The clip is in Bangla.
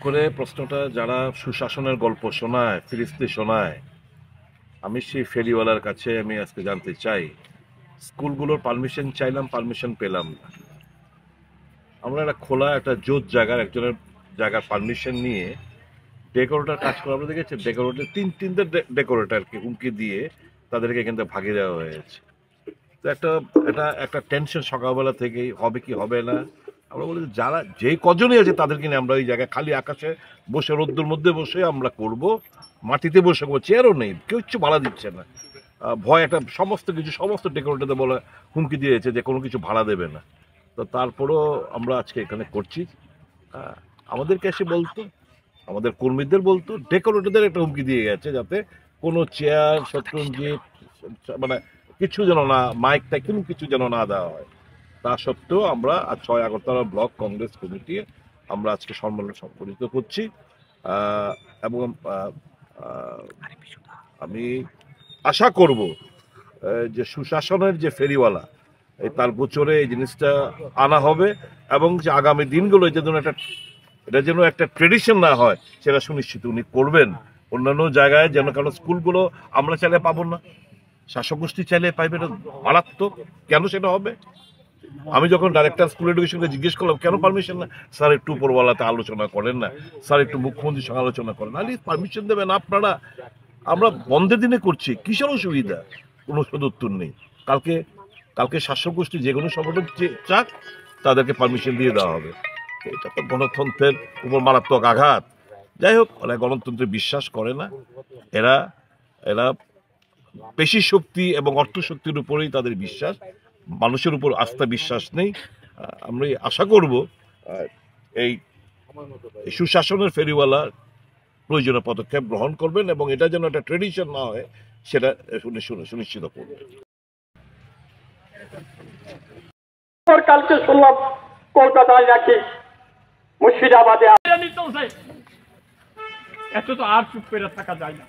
করে প্রশ্নটা যারা সুশাসনের গল্প শোনায়, ফিরিস্তি শোনায়, আমি সেই ফেরিওয়ালার কাছে আমি আজকে জানতে চাই, স্কুলগুলোর পারমিশন চাইলাম, পারমিশন পেলাম না। আমরা একটা খোলা একটা জোট একজনের জায়গার পারমিশন নিয়ে ডেকোরেটর কাজ করে আমরা দেখেছি, ডেকোরেটর তিনটে ডেকোরেটরকে হুমকি দিয়ে তাদেরকে এখান থেকে ভাগিয়ে দেওয়া হয়েছে। তো একটা টেনশন সকালবেলা থেকেই, হবে কি হবে না। আমরা বলি যারা যে কজনই আছে তাদেরকে নিয়ে আমরা ওই জায়গায় খালি আকাশে বসে রোদ্দুর মধ্যে বসে আমরা করব, মাটিতে বসে করবো, চেয়ারও নেই, কেউ কিছু ভাড়া দিচ্ছে না। ভয় একটা সমস্ত ডেকোরেটরদের বলে হুমকি দিয়েছে যে কোনো কিছু ভাড়া দেবে না। তো তারপরও আমরা আজকে এখানে করছি। আমাদেরকে এসে বলতো, আমাদের কর্মীদের বলতো, ডেকোরেটরদের একটা হুমকি দিয়ে গেছে যাতে কোনো চেয়ার শত্রুঞ্জিত মানে কিছু যেন না, মাইক টাইক কোনো কিছু যেন না দেওয়া হয়। তা সত্ত্বেও আমরা আজ 6 আগরতলা ব্লক কংগ্রেস কমিটি আমরা আজকে সম্মেলন সংগঠিত করছি। এবং আমি আশা করব যে সুশাসনের যে ফেরিওয়ালা তার গোচরে এই জিনিসটা আনা হবে, এবং যে আগামী দিনগুলো এটা যেন একটা ট্রেডিশন না হয় সেটা সুনিশ্চিত উনি করবেন। অন্যান্য জায়গায় যেন, কারণ স্কুলগুলো আমরা চাইলে পাবো না, শাসক গোষ্ঠী চাইলে পাইবে, না মারাত্মক। কেন সেটা হবে? আমি যখন ডাইরেক্টর স্কুল এডুকেশনকে জিজ্ঞেস করলাম কেন পারমিশন না, স্যার একটু উপরওয়ালাতে আলোচনা করেন না, স্যার একটু মুখ্যমন্ত্রীর সঙ্গে আলোচনা করেন। আরে পারমিশন দেবেন আপনারা, আমরা বন্ধের দিনে করছি, কিসের অসুবিধা? কোনো সদুত্তর নেই। কালকে শাসক গোষ্ঠী যে কোনো সংগঠন চাক, তাদেরকে পারমিশন দিয়ে দেওয়া হবে। এটা তো গণতন্ত্রের উপর মারাত্মক আঘাত। যাই হোক, ওরা গণতন্ত্রে বিশ্বাস করে না, এরা এরা পেশি শক্তি এবং অর্থ শক্তির উপরেই তাদের বিশ্বাস, মানুষের উপর আস্থা বিশ্বাস নেই। আমরা আশা করব এই সুশাসনের ফেরিওয়ালা প্রয়োজনীয় পদক্ষেপ গ্রহণ করবেন এবং এটা যেন একটা ট্রেডিশন না হয় সেটা সুনিশ্চিত করবেন। কালকে শুনলাম কলকাতায় নাকি মুর্শিদাবাদে এত তো আর চুপ করে থাকা যায় না।